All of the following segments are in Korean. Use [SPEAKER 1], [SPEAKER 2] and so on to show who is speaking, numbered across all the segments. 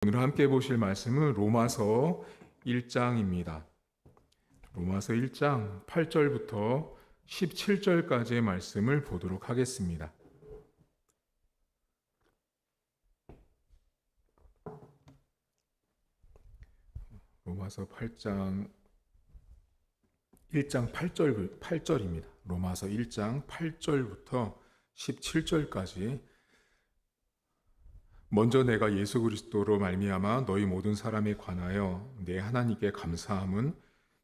[SPEAKER 1] 오늘 함께 보실 말씀은 로마서 1장입니다. 로마서 1장 8절부터 17절까지의 말씀을 보도록 하겠습니다. 로마서 1장 8절입니다. 로마서 1장 8절부터 17절까지. 먼저 내가 예수 그리스도로 말미암아 너희 모든 사람에 관하여 내 하나님께 감사함은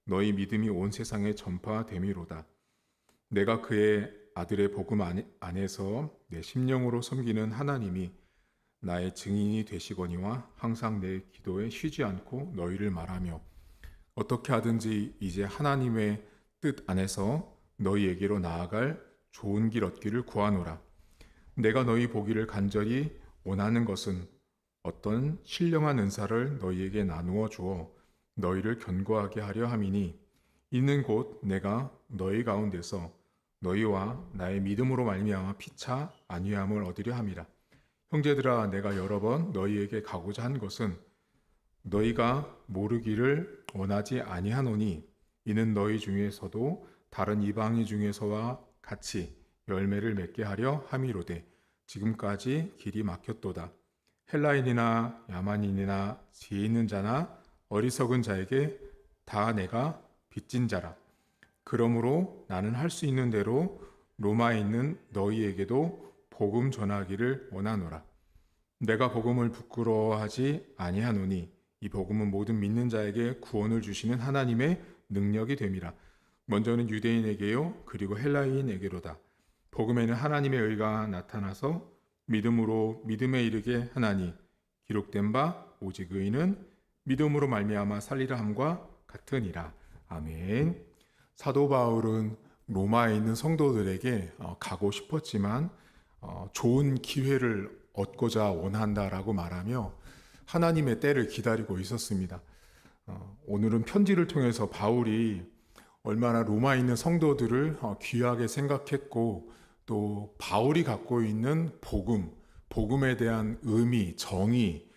[SPEAKER 1] 너희 믿음이 온 세상에 전파됨이로다. 내가 그의 아들의 복음 안에서 내 심령으로 섬기는 하나님이 나의 증인이 되시거니와 항상 내 기도에 쉬지 않고 너희를 말하며 어떻게 하든지 이제 하나님의 뜻 안에서 너희에게로 나아갈 좋은 길 얻기를 구하노라. 내가 너희 보기를 간절히 원하는 것은 어떤 신령한 은사를 너희에게 나누어 주어 너희를 견고하게 하려 함이니 이는 곧 내가 너희 가운데서 너희와 나의 믿음으로 말미암아 피차 안위함을 얻으려 함이라. 형제들아, 내가 여러 번 너희에게 가고자 한 것은 너희가 모르기를 원하지 아니하노니 이는 너희 중에서도 다른 이방인 중에서와 같이 열매를 맺게 하려 함이로되 지금까지 길이 막혔도다. 헬라인이나 야만인이나 지혜 있는 자나 어리석은 자에게 다 내가 빚진 자라. 그러므로 나는 할 수 있는 대로 로마에 있는 너희에게도 복음 전하기를 원하노라. 내가 복음을 부끄러워하지 아니하노니 이 복음은 모든 믿는 자에게 구원을 주시는 하나님의 능력이 됨이라. 먼저는 유대인에게요 그리고 헬라인에게로다. 복음에는 하나님의 의가 나타나서 믿음으로 믿음에 이르게 하나니 기록된 바 오직 의인은 믿음으로 말미암아 살리라 함과 같으니라. 아멘. 사도 바울은 로마에 있는 성도들에게 가고 싶었지만 좋은 기회를 얻고자 원한다라고 말하며 하나님의 때를 기다리고 있었습니다. 오늘은 편지를 통해서 바울이 얼마나 로마에 있는 성도들을 귀하게 생각했고 또 바울이 갖고 있는 복음에 대한 의미, 정의,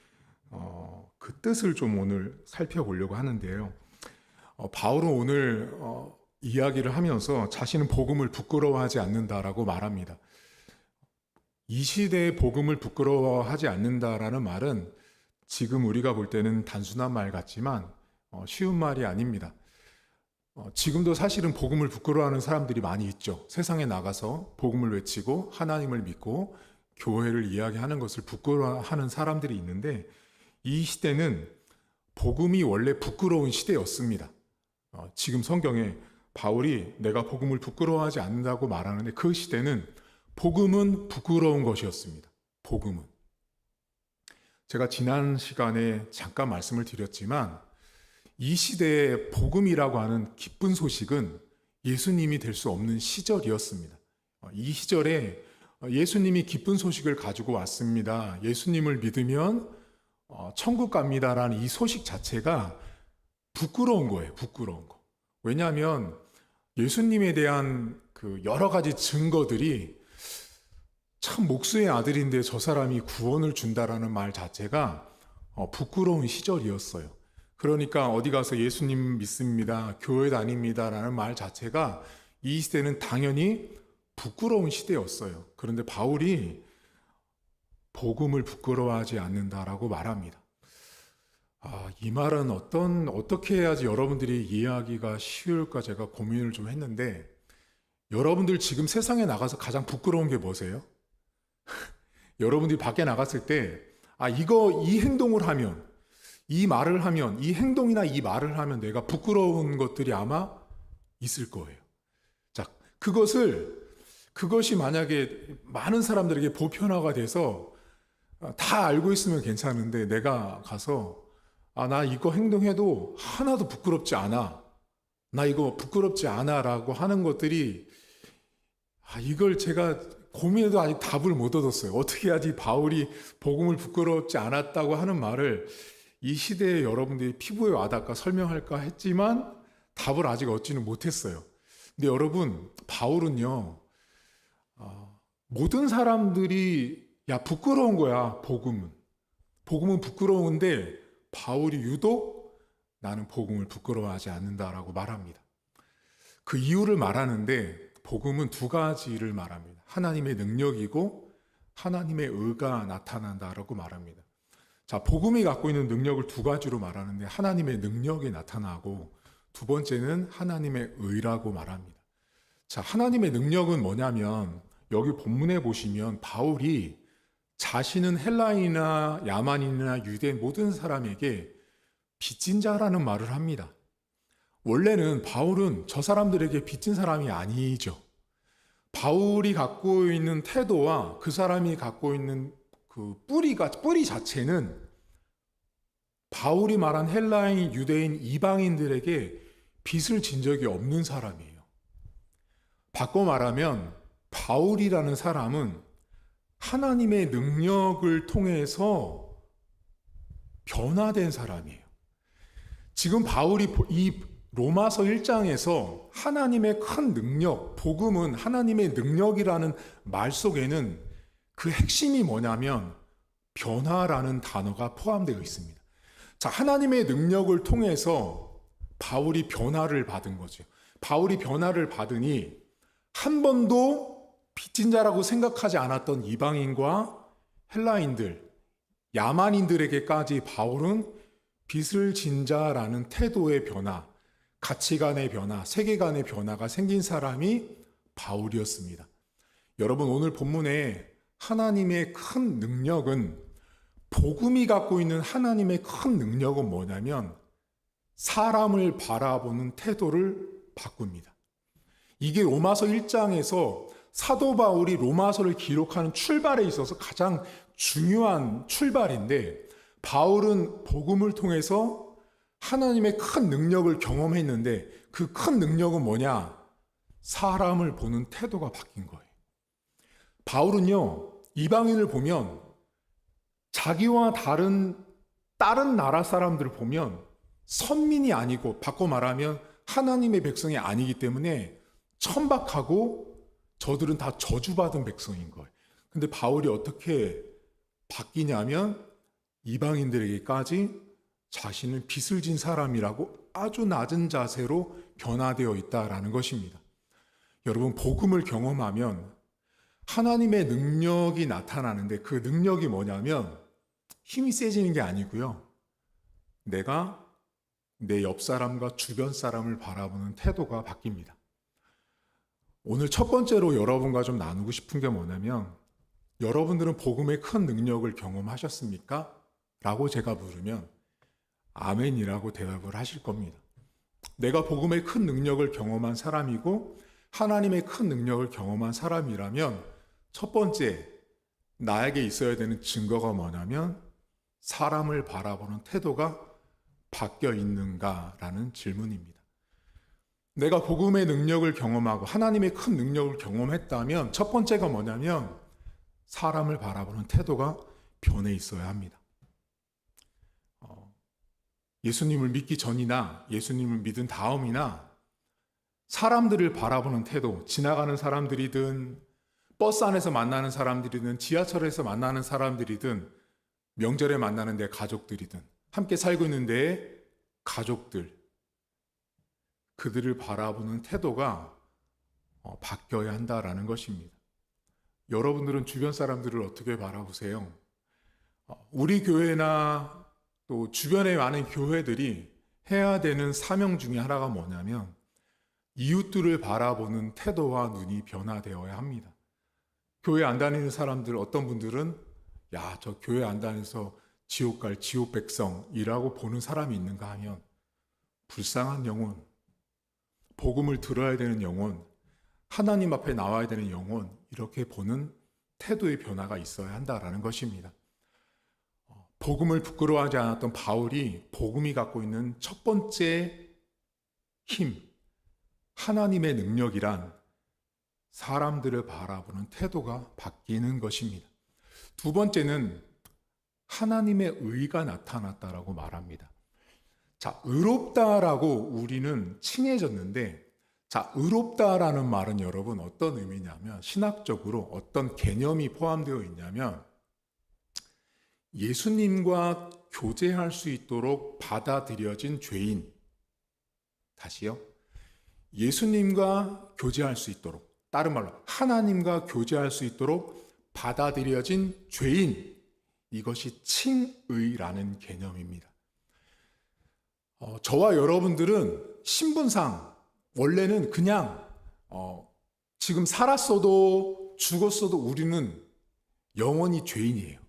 [SPEAKER 1] 그 뜻을 좀 오늘 살펴보려고 하는데요. 바울은 오늘 이야기를 하면서 자신은 복음을 부끄러워하지 않는다라고 말합니다. 이 시대의 복음을 부끄러워하지 않는다라는 말은 지금 우리가 볼 때는 단순한 말 같지만 쉬운 말이 아닙니다. 지금도 사실은 복음을 부끄러워하는 사람들이 많이 있죠. 세상에 나가서 복음을 외치고 하나님을 믿고 교회를 이야기하는 것을 부끄러워하는 사람들이 있는데 이 시대는 복음이 원래 부끄러운 시대였습니다. 지금 성경에 바울이 내가 복음을 부끄러워하지 않는다고 말하는데 그 시대는 복음은 부끄러운 것이었습니다. 복음은. 제가 지난 시간에 잠깐 말씀을 드렸지만 이 시대의 복음이라고 하는 기쁜 소식은 예수님이 될 수 없는 시절이었습니다. 이 시절에 예수님이 기쁜 소식을 가지고 왔습니다. 예수님을 믿으면 천국 갑니다라는 이 소식 자체가 부끄러운 거예요. 부끄러운 거. 왜냐하면 예수님에 대한 그 여러 가지 증거들이 참 목수의 아들인데 저 사람이 구원을 준다라는 말 자체가 부끄러운 시절이었어요. 그러니까 어디 가서 예수님 믿습니다, 교회 다닙니다라는 말 자체가 이 시대는 당연히 부끄러운 시대였어요. 그런데 바울이 복음을 부끄러워하지 않는다라고 말합니다. 이 말은 어떻게 해야지 여러분들이 이해하기가 쉬울까 제가 고민을 좀 했는데 여러분들 지금 세상에 나가서 가장 부끄러운 게 뭐세요? 여러분들이 밖에 나갔을 때 이 행동을 하면 이 말을 하면 이 행동이나 이 말을 하면 내가 부끄러운 것들이 아마 있을 거예요. 자, 그것이 만약에 많은 사람들에게 보편화가 돼서 다 알고 있으면 괜찮은데 내가 가서 나 이거 행동해도 하나도 부끄럽지 않아. 나 이거 부끄럽지 않아 라고 하는 것들이 이걸 제가 고민해도 아직 답을 못 얻었어요. 어떻게 해야지 바울이 복음을 부끄럽지 않았다고 하는 말을 이 시대에 여러분들이 피부에 와닿을까 설명할까 했지만 답을 아직 얻지는 못했어요. 근데 여러분, 바울은요, 모든 사람들이 부끄러운 거야, 복음은. 복음은 부끄러운데 바울이 유독 나는 복음을 부끄러워하지 않는다라고 말합니다. 그 이유를 말하는데 복음은 두 가지를 말합니다. 하나님의 능력이고 하나님의 의가 나타난다라고 말합니다. 자, 복음이 갖고 있는 능력을 두 가지로 말하는데 하나님의 능력이 나타나고 두 번째는 하나님의 의라고 말합니다. 자, 하나님의 능력은 뭐냐면 여기 본문에 보시면 바울이 자신은 헬라인이나 야만인이나 유대인 모든 사람에게 빚진 자라는 말을 합니다. 원래는 바울은 저 사람들에게 빚진 사람이 아니죠. 바울이 갖고 있는 태도와 그 사람이 갖고 있는 그 뿌리 자체는 바울이 말한 헬라인, 유대인, 이방인들에게 빚을 진 적이 없는 사람이에요. 바꿔 말하면 바울이라는 사람은 하나님의 능력을 통해서 변화된 사람이에요. 지금 바울이 이 로마서 1장에서 하나님의 큰 능력, 복음은 하나님의 능력이라는 말 속에는 그 핵심이 뭐냐면 변화라는 단어가 포함되어 있습니다. 자, 하나님의 능력을 통해서 바울이 변화를 받은 거죠. 바울이 변화를 받으니 한 번도 빚진 자라고 생각하지 않았던 이방인과 헬라인들, 야만인들에게까지 바울은 빚을 진 자라는 태도의 변화, 가치관의 변화, 세계관의 변화가 생긴 사람이 바울이었습니다. 여러분, 오늘 본문에 하나님의 큰 능력은, 복음이 갖고 있는 하나님의 큰 능력은 뭐냐면 사람을 바라보는 태도를 바꿉니다. 이게 로마서 1장에서 사도 바울이 로마서를 기록하는 출발에 있어서 가장 중요한 출발인데, 바울은 복음을 통해서 하나님의 큰 능력을 경험했는데 그 큰 능력은 뭐냐? 사람을 보는 태도가 바뀐 거예요. 바울은요, 이방인을 보면 자기와 다른 나라 사람들을 보면 선민이 아니고, 바꿔 말하면 하나님의 백성이 아니기 때문에 천박하고 저들은 다 저주받은 백성인 거예요. 근데 바울이 어떻게 바뀌냐면 이방인들에게까지 자신은 빚을 진 사람이라고 아주 낮은 자세로 변화되어 있다라는 것입니다. 여러분, 복음을 경험하면 하나님의 능력이 나타나는데 그 능력이 뭐냐면 힘이 세지는 게 아니고요. 내가 내 옆 사람과 주변 사람을 바라보는 태도가 바뀝니다. 오늘 첫 번째로 여러분과 좀 나누고 싶은 게 뭐냐면, 여러분들은 복음의 큰 능력을 경험하셨습니까? 라고 제가 물으면 아멘이라고 대답을 하실 겁니다. 내가 복음의 큰 능력을 경험한 사람이고 하나님의 큰 능력을 경험한 사람이라면 첫 번째, 나에게 있어야 되는 증거가 뭐냐면 사람을 바라보는 태도가 바뀌어 있는가라는 질문입니다. 내가 복음의 능력을 경험하고 하나님의 큰 능력을 경험했다면 첫 번째가 뭐냐면 사람을 바라보는 태도가 변해 있어야 합니다. 예수님을 믿기 전이나 예수님을 믿은 다음이나 사람들을 바라보는 태도, 지나가는 사람들이든 버스 안에서 만나는 사람들이든 지하철에서 만나는 사람들이든 명절에 만나는 내 가족들이든 함께 살고 있는 내 가족들, 그들을 바라보는 태도가 바뀌어야 한다라는 것입니다. 여러분들은 주변 사람들을 어떻게 바라보세요? 우리 교회나 또 주변에 많은 교회들이 해야 되는 사명 중에 하나가 뭐냐면 이웃들을 바라보는 태도와 눈이 변화되어야 합니다. 교회 안 다니는 사람들, 어떤 분들은 야, 저 교회 안 다녀서 지옥 갈 지옥 백성이라고 보는 사람이 있는가 하면 불쌍한 영혼, 복음을 들어야 되는 영혼, 하나님 앞에 나와야 되는 영혼, 이렇게 보는 태도의 변화가 있어야 한다라는 것입니다. 복음을 부끄러워하지 않았던 바울이 복음이 갖고 있는 첫 번째 힘, 하나님의 능력이란 사람들을 바라보는 태도가 바뀌는 것입니다. 두 번째는 하나님의 의가 나타났다라고 말합니다. 자, 의롭다라고 우리는 칭해졌는데, 자, 의롭다라는 말은 여러분 어떤 의미냐면, 신학적으로 어떤 개념이 포함되어 있냐면, 예수님과 교제할 수 있도록 받아들여진 죄인. 다시요. 예수님과 교제할 수 있도록, 다른 말로 하나님과 교제할 수 있도록 받아들여진 죄인. 이것이 칭의라는 개념입니다. 저와 여러분들은 신분상 원래는 그냥 지금 살았어도 죽었어도 우리는 영원히 죄인이에요.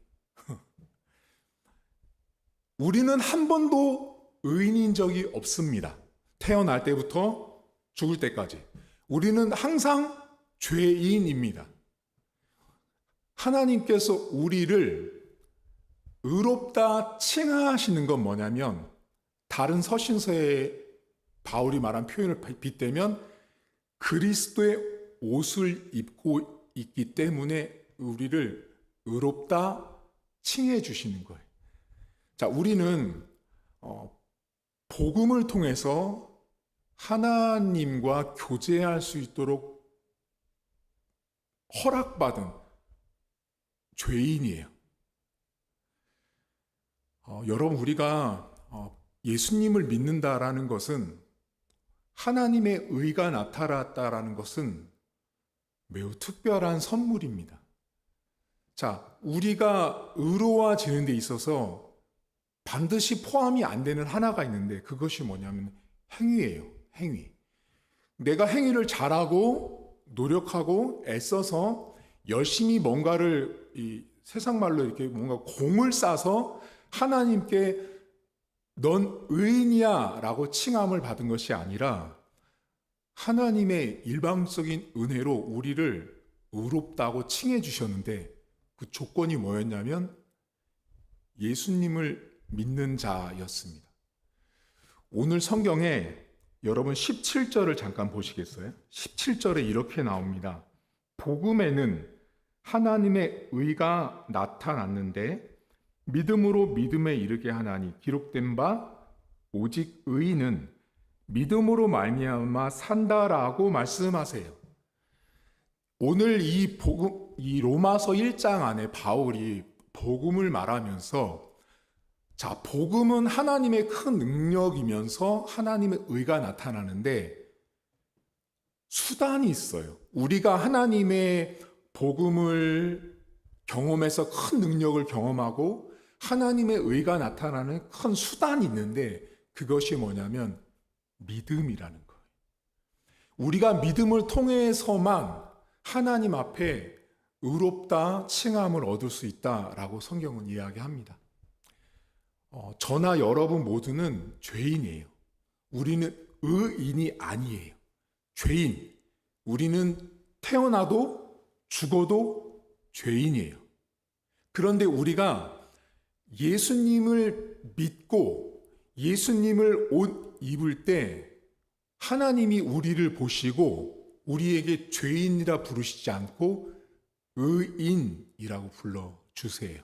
[SPEAKER 1] 우리는 한 번도 의인인 적이 없습니다. 태어날 때부터 죽을 때까지. 우리는 항상 죄인입니다. 하나님께서 우리를 의롭다 칭하시는 건 뭐냐면, 다른 서신서에 바울이 말한 표현을 빗대면 그리스도의 옷을 입고 있기 때문에 우리를 의롭다 칭해 주시는 거예요. 자, 우리는 복음을 통해서 하나님과 교제할 수 있도록 허락받은 죄인이에요. 여러분, 우리가 예수님을 믿는다라는 것은, 하나님의 의가 나타났다라는 것은 매우 특별한 선물입니다. 자, 우리가 의로워지는 데 있어서 반드시 포함이 안 되는 하나가 있는데, 그것이 뭐냐면 행위예요. 행위. 내가 행위를 잘하고 노력하고 애써서 열심히 뭔가를, 이 세상 말로 이렇게 뭔가 공을 싸서 하나님께 넌 의인이야 라고 칭함을 받은 것이 아니라, 하나님의 일방적인 은혜로 우리를 의롭다고 칭해 주셨는데, 그 조건이 뭐였냐면 예수님을 믿는 자였습니다. 오늘 성경에 여러분 17절을 잠깐 보시겠어요? 17절에 이렇게 나옵니다. 복음에는 하나님의 의가 나타났는데 믿음으로 믿음에 이르게 하나니 기록된 바 오직 의인은 믿음으로 말미암아 산다라고 말씀하세요. 오늘 이 로마서 1장 안에 바울이 복음을 말하면서, 자, 복음은 하나님의 큰 능력이면서 하나님의 의가 나타나는데 수단이 있어요. 우리가 하나님의 복음을 경험해서 큰 능력을 경험하고 하나님의 의가 나타나는 큰 수단이 있는데, 그것이 뭐냐면 믿음이라는 거예요. 우리가 믿음을 통해서만 하나님 앞에 의롭다 칭함을 얻을 수 있다라고 성경은 이야기합니다. 저나 여러분 모두는 죄인이에요. 우리는 의인이 아니에요. 죄인. 우리는 태어나도 죽어도 죄인이에요. 그런데 우리가 예수님을 믿고 예수님을 옷 입을 때 하나님이 우리를 보시고 우리에게 죄인이라 부르시지 않고 의인이라고 불러주세요.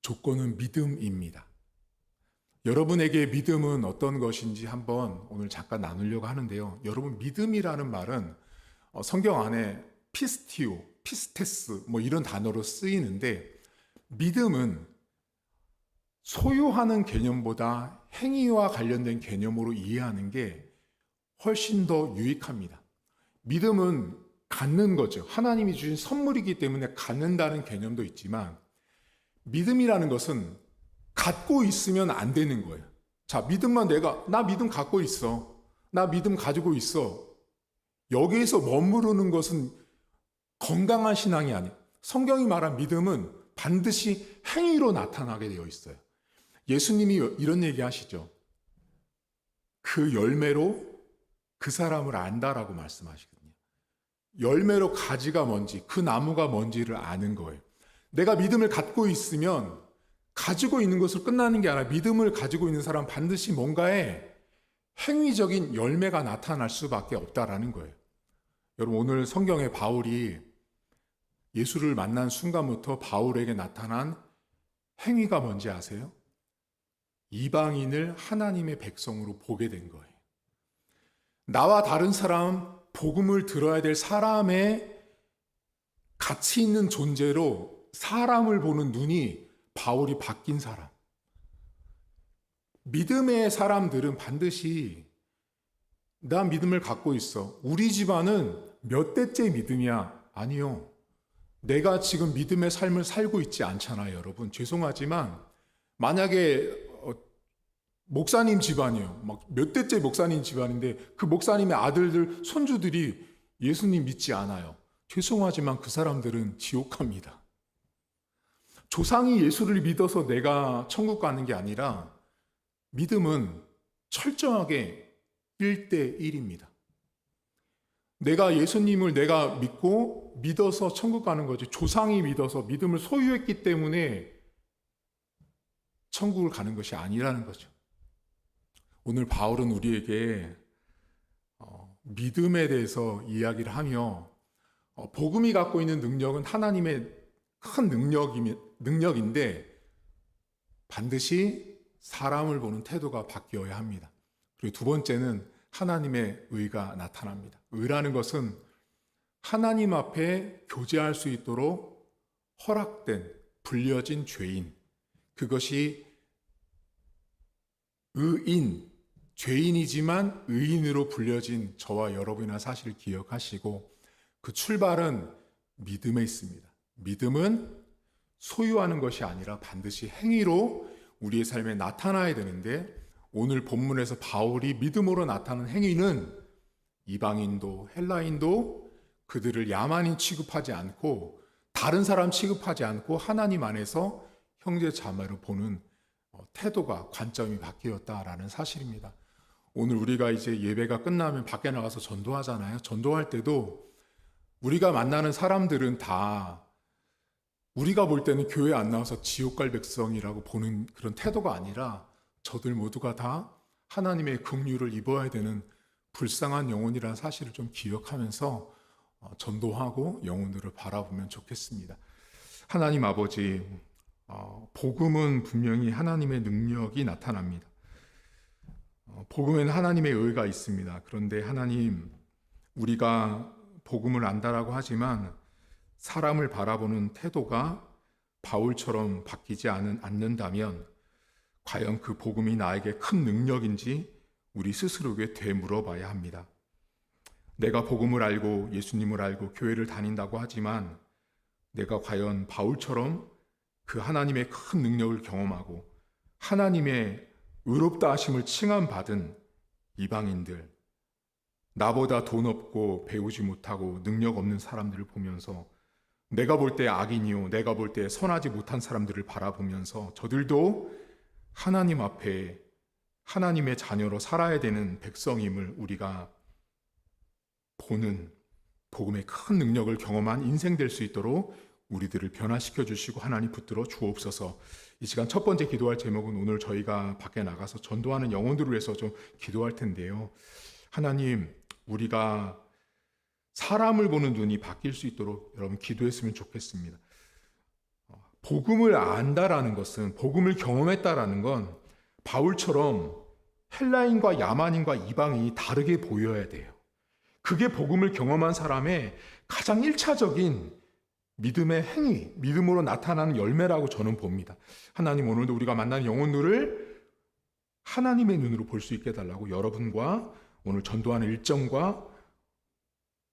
[SPEAKER 1] 조건은 믿음입니다. 여러분에게 믿음은 어떤 것인지 한번 오늘 잠깐 나누려고 하는데요. 여러분, 믿음이라는 말은 성경 안에 피스티오, 피스테스 이런 단어로 쓰이는데, 믿음은 소유하는 개념보다 행위와 관련된 개념으로 이해하는 게 훨씬 더 유익합니다. 믿음은 갖는 거죠. 하나님이 주신 선물이기 때문에 갖는다는 개념도 있지만, 믿음이라는 것은 갖고 있으면 안 되는 거예요. 자, 믿음만 나 믿음 갖고 있어. 나 믿음 가지고 있어. 여기에서 머무르는 것은 건강한 신앙이 아니에요. 성경이 말한 믿음은 반드시 행위로 나타나게 되어 있어요. 예수님이 이런 얘기 하시죠. 그 열매로 그 사람을 안다라고 말씀하시거든요. 열매로 가지가 뭔지, 그 나무가 뭔지를 아는 거예요. 내가 믿음을 갖고 있으면 가지고 있는 것으로 끝나는 게 아니라, 믿음을 가지고 있는 사람은 반드시 뭔가의 행위적인 열매가 나타날 수밖에 없다라는 거예요. 여러분, 오늘 성경에 바울이 예수를 만난 순간부터 바울에게 나타난 행위가 뭔지 아세요? 이방인을 하나님의 백성으로 보게 된 거예요. 나와 다른 사람, 복음을 들어야 될 사람의 가치 있는 존재로 사람을 보는 눈이 바울이 바뀐 사람. 믿음의 사람들은 반드시 나 믿음을 갖고 있어. 우리 집안은 몇 대째 믿음이야. 아니요. 내가 지금 믿음의 삶을 살고 있지 않잖아요, 여러분. 죄송하지만 만약에 목사님 집안이에요. 막 몇 대째 목사님 집안인데 그 목사님의 아들들, 손주들이 예수님 믿지 않아요. 죄송하지만 그 사람들은 지옥 갑니다. 조상이 예수를 믿어서 내가 천국 가는 게 아니라 믿음은 철저하게 1대1입니다. 내가 예수님을 내가 믿어서 천국 가는 거지. 조상이 믿어서 믿음을 소유했기 때문에 천국을 가는 것이 아니라는 거죠. 오늘 바울은 우리에게 믿음에 대해서 이야기를 하며 복음이 갖고 있는 능력은 하나님의 큰 능력인데 반드시 사람을 보는 태도가 바뀌어야 합니다. 그리고 두 번째는 하나님의 의가 나타납니다. 의라는 것은 하나님 앞에 교제할 수 있도록 허락된, 불려진 죄인, 그것이 의인, 죄인이지만 의인으로 불려진 저와 여러분이나 사실을 기억하시고 그 출발은 믿음에 있습니다. 믿음은 소유하는 것이 아니라 반드시 행위로 우리의 삶에 나타나야 되는데 오늘 본문에서 바울이 믿음으로 나타나는 행위는 이방인도 헬라인도 그들을 야만인 취급하지 않고 다른 사람 취급하지 않고 하나님 안에서 형제 자매로 보는 태도가 관점이 바뀌었다라는 사실입니다. 오늘 우리가 이제 예배가 끝나면 밖에 나가서 전도하잖아요. 전도할 때도 우리가 만나는 사람들은 다 우리가 볼 때는 교회 안 나와서 지옥 갈 백성이라고 보는 그런 태도가 아니라 저들 모두가 다 하나님의 긍휼을 입어야 되는 불쌍한 영혼이라는 사실을 좀 기억하면서 전도하고 영혼들을 바라보면 좋겠습니다. 하나님 아버지, 복음은 분명히 하나님의 능력이 나타납니다. 복음에는 하나님의 의가 있습니다. 그런데 하나님, 우리가 복음을 안다라고 하지만 사람을 바라보는 태도가 바울처럼 바뀌지 않는다면 과연 그 복음이 나에게 큰 능력인지 우리 스스로에게 되물어봐야 합니다. 내가 복음을 알고 예수님을 알고 교회를 다닌다고 하지만 내가 과연 바울처럼 그 하나님의 큰 능력을 경험하고 하나님의 의롭다 하심을 칭함받은 이방인들, 나보다 돈 없고 배우지 못하고 능력 없는 사람들을 보면서 내가 볼 때 악인이요, 내가 볼 때 선하지 못한 사람들을 바라보면서 저들도 하나님 앞에 하나님의 자녀로 살아야 되는 백성임을 우리가 보는 복음의 큰 능력을 경험한 인생 될 수 있도록 우리들을 변화시켜 주시고 하나님 붙들어 주옵소서. 이 시간 첫 번째 기도할 제목은 오늘 저희가 밖에 나가서 전도하는 영혼들을 위해서 좀 기도할 텐데요. 하나님, 우리가 사람을 보는 눈이 바뀔 수 있도록 여러분 기도했으면 좋겠습니다. 복음을 안다라는 것은, 복음을 경험했다라는 건 바울처럼 헬라인과 야만인과 이방인이 다르게 보여야 돼요. 그게 복음을 경험한 사람의 가장 1차적인 믿음의 행위, 믿음으로 나타나는 열매라고 저는 봅니다. 하나님, 오늘도 우리가 만나는 영혼들을 하나님의 눈으로 볼 수 있게 해달라고 여러분과 오늘 전도하는 일정과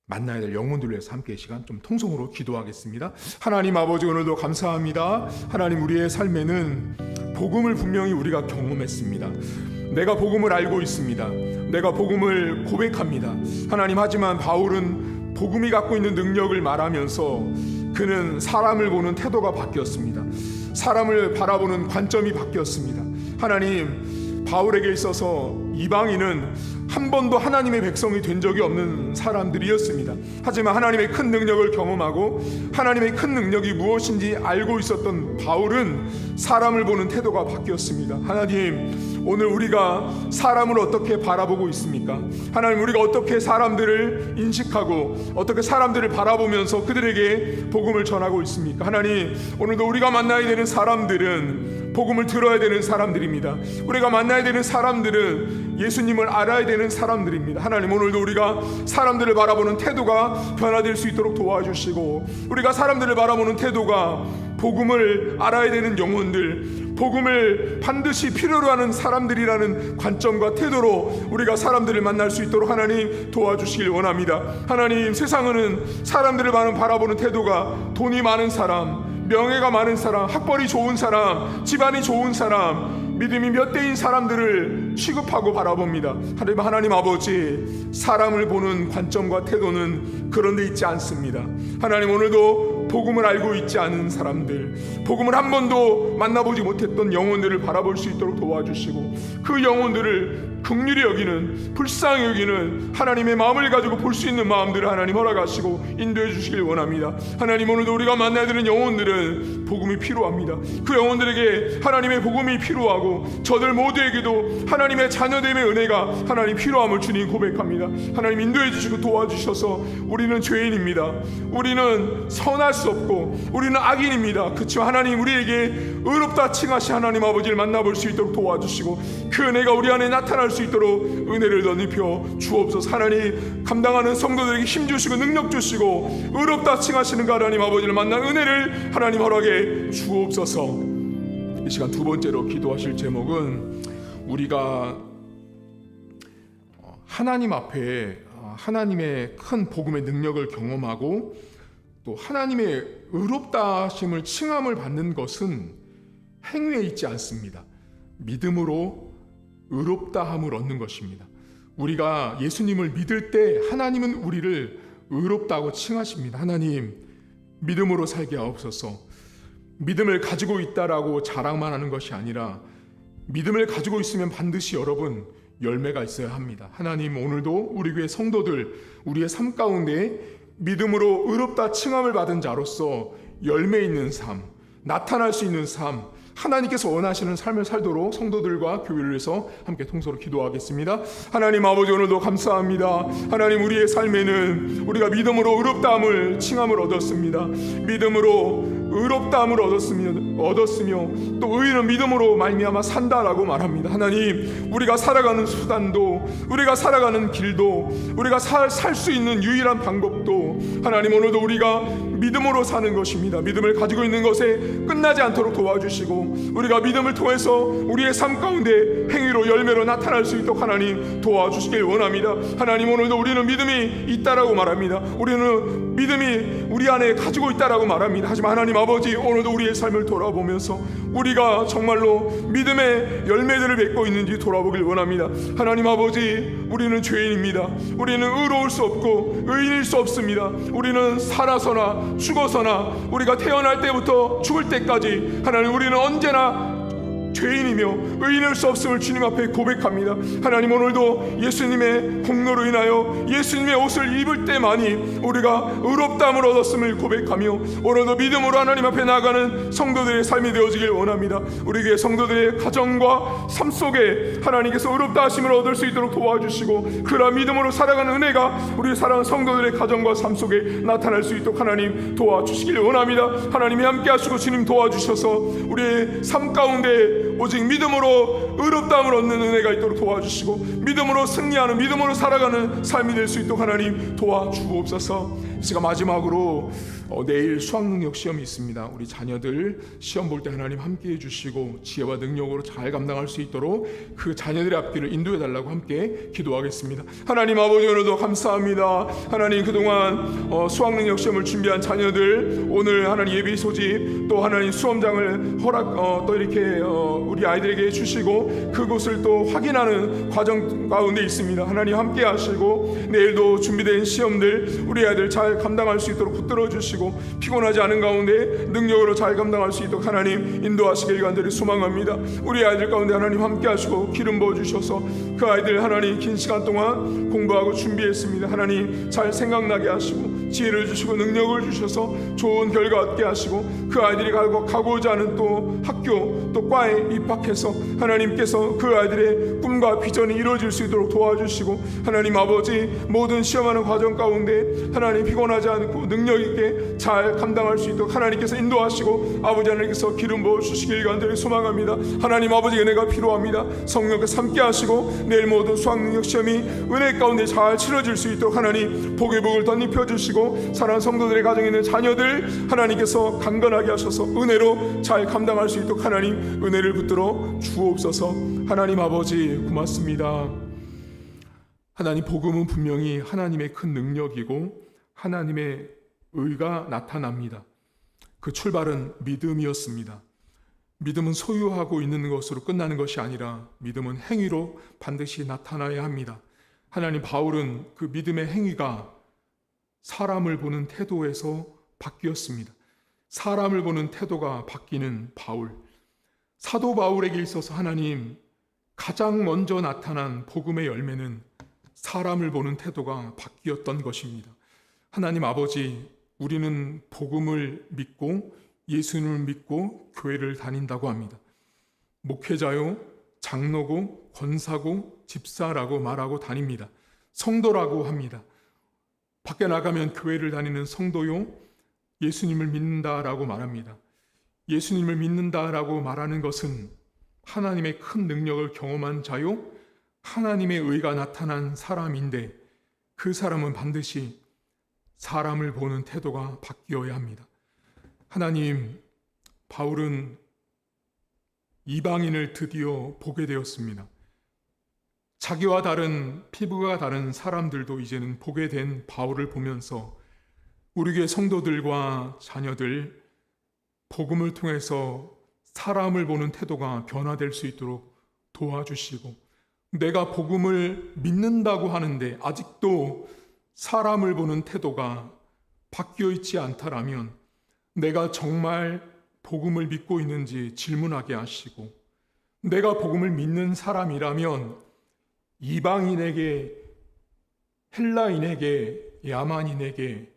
[SPEAKER 1] 만나야 될 영혼들을 위해서 함께 이 시간 좀 통성으로 기도하겠습니다. 하나님 아버지, 오늘도 감사합니다. 하나님, 우리의 삶에는 복음을 분명히 우리가 경험했습니다. 내가 복음을 알고 있습니다. 내가 복음을 고백합니다. 하나님, 하지만 바울은 복음이 갖고 있는 능력을 말하면서 그는 사람을 보는 태도가 바뀌었습니다. 사람을 바라보는 관점이 바뀌었습니다. 하나님, 바울에게 있어서 이방인은 한 번도 하나님의 백성이 된 적이 없는 사람들이었습니다. 하지만 하나님의 큰 능력을 경험하고 하나님의 큰 능력이 무엇인지 알고 있었던 바울은 사람을 보는 태도가 바뀌었습니다. 하나님, 오늘 우리가 사람을 어떻게 바라보고 있습니까? 하나님, 우리가 어떻게 사람들을 인식하고 어떻게 사람들을 바라보면서 그들에게 복음을 전하고 있습니까? 하나님, 오늘도 우리가 만나야 되는 사람들은 복음을 들어야 되는 사람들입니다. 우리가 만나야 되는 사람들은 예수님을 알아야 되는 사람들입니다. 하나님, 오늘도 우리가 사람들을 바라보는 태도가 변화될 수 있도록 도와주시고, 우리가 사람들을 바라보는 태도가 복음을 알아야 되는 영혼들, 복음을 반드시 필요로 하는 사람들이라는 관점과 태도로 우리가 사람들을 만날 수 있도록 하나님 도와주시길 원합니다. 하나님, 세상은 사람들을 바라보는 태도가 돈이 많은 사람, 명예가 많은 사람, 학벌이 좋은 사람, 집안이 좋은 사람, 믿음이 몇 대인 사람들을 취급하고 바라봅니다. 하나님 아버지, 사람을 보는 관점과 태도는 그런 데 있지 않습니다. 하나님, 오늘도 복음을 알고 있지 않은 사람들, 복음을 한 번도 만나보지 못했던 영혼들을 바라볼 수 있도록 도와주시고, 그 영혼들을 긍휼히 여기는, 불쌍히 여기는 하나님의 마음을 가지고 볼 수 있는 마음들을 하나님 허락하시고 인도해 주시길 원합니다. 하나님, 오늘도 우리가 만나야 되는 영혼들은 복음이 필요합니다. 그 영혼들에게 하나님의 복음이 필요하고, 저들 모두에게도 하나님의 자녀됨의 은혜가 하나님 필요함을 주님 고백합니다. 하나님, 인도해 주시고 도와주셔서, 우리는 죄인입니다. 우리는 선할 수 없고 우리는 악인입니다. 그렇지만 하나님, 우리에게 의롭다 칭하신 하나님 아버지를 만나볼 수 있도록 도와주시고, 그 은혜가 우리 안에 나타날 수 있도록 은혜를 더 넓혀 주옵소서. 하나님, 감당하는 성도들에게 힘 주시고 능력 주시고, 의롭다 칭하시는 하나님 아버지를 만난 은혜를 하나님 허락해 주옵소서. 이 시간 두 번째로 기도하실 제목은, 우리가 하나님 앞에 하나님의 큰 복음의 능력을 경험하고 또 하나님의 의롭다 하심을 칭함을 받는 것은 행위에 있지 않습니다. 믿음으로 의롭다함을 얻는 것입니다. 우리가 예수님을 믿을 때 하나님은 우리를 의롭다고 칭하십니다. 하나님, 믿음으로 살게 하옵소서. 믿음을 가지고 있다라고 자랑만 하는 것이 아니라, 믿음을 가지고 있으면 반드시 여러분 열매가 있어야 합니다. 하나님, 오늘도 우리 교회 성도들, 우리의 삶 가운데 믿음으로 의롭다 칭함을 받은 자로서 열매 있는 삶, 나타날 수 있는 삶, 하나님께서 원하시는 삶을 살도록 성도들과 교회를 위해서 함께 통서로 기도하겠습니다. 하나님 아버지, 오늘도 감사합니다. 하나님, 우리의 삶에는 우리가 믿음으로 의롭다함을 칭함을 얻었습니다. 믿음으로 의롭다함을 얻었으며 또 의인은 믿음으로 말미암아 산다라고 말합니다. 하나님, 우리가 살아가는 수단도, 우리가 살아가는 길도, 우리가 살 수 있는 유일한 방법도 하나님, 오늘도 우리가 믿음으로 사는 것입니다. 믿음을 가지고 있는 것에 끝나지 않도록 도와주시고, 우리가 믿음을 통해서 우리의 삶 가운데 행위로 열매로 나타날 수 있도록 하나님 도와주시길 원합니다. 하나님, 오늘도 우리는 믿음이 있다라고 말합니다. 우리는 믿음이 우리 안에 가지고 있다라고 말합니다. 하지만 하나님 아버지, 오늘도 우리의 삶을 돌아보면서 우리가 정말로 믿음의 열매들을 맺고 있는지 돌아보길 원합니다. 하나님 아버지, 우리는 죄인입니다. 우리는 의로울 수 없고 의인일 수 없습니다. 우리는 살아서나 죽어서나, 우리가 태어날 때부터 죽을 때까지 하나님, 우리는 언제나 죄인이며 의인일 수 없음을 주님 앞에 고백합니다. 하나님, 오늘도 예수님의 공로로 인하여 예수님의 옷을 입을 때만이 우리가 의롭다함을 얻었음을 고백하며, 오늘도 믿음으로 하나님 앞에 나아가는 성도들의 삶이 되어지길 원합니다. 우리 교회 성도들의 가정과 삶 속에 하나님께서 의롭다 하심을 얻을 수 있도록 도와주시고, 그러한 믿음으로 살아가는 은혜가 우리 사랑하는 성도들의 가정과 삶 속에 나타날 수 있도록 하나님 도와주시길 원합니다. 하나님이 함께 하시고 주님 도와주셔서 우리의 삶 가운데 오직 믿음으로 의롭다함을 얻는 은혜가 있도록 도와주시고, 믿음으로 승리하는, 믿음으로 살아가는 삶이 될 수 있도록 하나님 도와주옵소서. 제가 마지막으로 내일 수학능력 시험이 있습니다. 우리 자녀들 시험 볼 때 하나님 함께 해주시고 지혜와 능력으로 잘 감당할 수 있도록 그 자녀들의 앞길을 인도해 달라고 함께 기도하겠습니다. 하나님 아버지, 오늘도 감사합니다. 하나님, 그동안 수학능력 시험을 준비한 자녀들, 오늘 하나님 예비 소집 또 하나님 수험장을 또 이렇게 우리 아이들에게 주시고 그곳을 또 확인하는 과정 가운데 있습니다. 하나님 함께 하시고, 내일도 준비된 시험들 우리 아이들 잘 감당할 수 있도록 붙들어 주시고, 피곤하지 않은 가운데 능력으로 잘 감당할 수 있도록 하나님 인도하시길 간절히 소망합니다. 우리 아이들 가운데 하나님 함께 하시고 기름 부어 주셔서 그 아이들 하나님 긴 시간 동안 공부하고 준비했습니다. 하나님 잘 생각나게 하시고 지혜를 주시고 능력을 주셔서 좋은 결과 얻게 하시고 그 아이들이 가고자 하는 또 학교 또 과에 입학해서 하나님께서 그 아이들의 꿈과 비전이 이루어질 수 있도록 도와주시고 하나님 아버지 모든 시험하는 과정 가운데 하나님 피곤하지 않고 능력 있게 잘 감당할 수 있도록 하나님께서 인도하시고 아버지 하나님께서 기름 부어주시길 간절히 소망합니다. 하나님 아버지 은혜가 필요합니다. 성령께서 함께 하시고 내일 모든 수학 능력 시험이 은혜 가운데 잘 치러질 수 있도록 하나님 복의 복을 덧입혀 주시고 사랑하는 성도들의 가정에 있는 자녀들 하나님께서 강건하게 하셔서 은혜로 잘 감당할 수 있도록 하나님 은혜를 붙들어 주옵소서. 하나님 아버지 고맙습니다. 하나님 복음은 분명히 하나님의 큰 능력이고 하나님의 의가 나타납니다. 그 출발은 믿음이었습니다. 믿음은 소유하고 있는 것으로 끝나는 것이 아니라 믿음은 행위로 반드시 나타나야 합니다. 하나님 바울은 그 믿음의 행위가 사람을 보는 태도에서 바뀌었습니다. 사람을 보는 태도가 바뀌는 바울. 사도 바울에게 있어서 하나님 가장 먼저 나타난 복음의 열매는 사람을 보는 태도가 바뀌었던 것입니다. 하나님 아버지, 우리는 복음을 믿고 예수님을 믿고 교회를 다닌다고 합니다. 목회자요, 장로고, 권사고, 집사라고 말하고 다닙니다. 성도라고 합니다. 밖에 나가면 교회를 다니는 성도요, 예수님을 믿는다라고 말합니다. 예수님을 믿는다라고 말하는 것은 하나님의 큰 능력을 경험한 자요, 하나님의 의가 나타난 사람인데 그 사람은 반드시 사람을 보는 태도가 바뀌어야 합니다. 하나님, 바울은 이방인을 드디어 보게 되었습니다. 자기와 다른 피부가 다른 사람들도 이제는 보게 된 바울을 보면서 우리 교회 성도들과 자녀들 복음을 통해서 사람을 보는 태도가 변화될 수 있도록 도와주시고, 내가 복음을 믿는다고 하는데 아직도 사람을 보는 태도가 바뀌어 있지 않다라면 내가 정말 복음을 믿고 있는지 질문하게 하시고, 내가 복음을 믿는 사람이라면 이방인에게, 헬라인에게, 야만인에게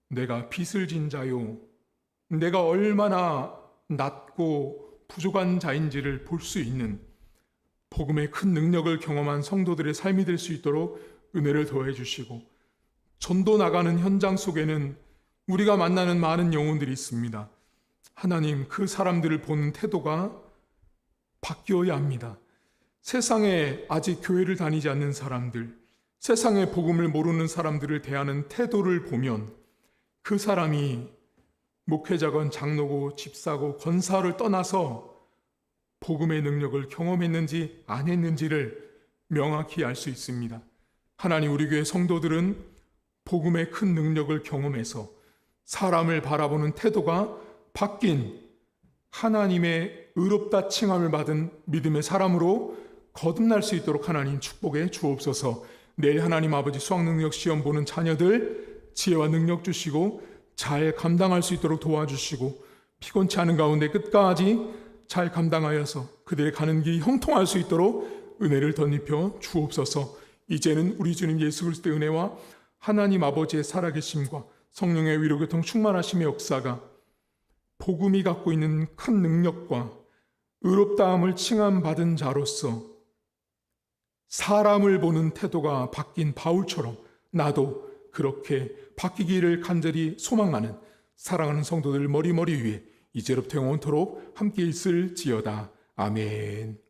[SPEAKER 1] 내가 빚을 진 자요, 내가 얼마나 낮고 부족한 자인지를 볼 수 있는 복음의 큰 능력을 경험한 성도들의 삶이 될 수 있도록 은혜를 더해 주시고, 전도 나가는 현장 속에는 우리가 만나는 많은 영혼들이 있습니다. 하나님, 그 사람들을 보는 태도가 바뀌어야 합니다. 세상에 아직 교회를 다니지 않는 사람들, 세상의 복음을 모르는 사람들을 대하는 태도를 보면 그 사람이 목회자건 장로고 집사고 권사를 떠나서 복음의 능력을 경험했는지 안 했는지를 명확히 알 수 있습니다. 하나님, 우리 교회 성도들은 복음의 큰 능력을 경험해서 사람을 바라보는 태도가 바뀐 하나님의 의롭다 칭함을 받은 믿음의 사람으로 거듭날 수 있도록 하나님 축복해 주옵소서. 내일 하나님 아버지 수학능력 시험 보는 자녀들 지혜와 능력 주시고 잘 감당할 수 있도록 도와주시고, 피곤치 않은 가운데 끝까지 잘 감당하여서 그들의 가는 길이 형통할 수 있도록 은혜를 덧입혀 주옵소서. 이제는 우리 주님 예수 그리스도의 은혜와 하나님 아버지의 살아계심과 성령의 위로교통 충만하심의 역사가 복음이 갖고 있는 큰 능력과 의롭다함을 칭함받은 자로서 사람을 보는 태도가 바뀐 바울처럼 나도 그렇게 바뀌기를 간절히 소망하는 사랑하는 성도들 머리머리 위에 이제로부터 영원토록 함께 있을지어다. 아멘.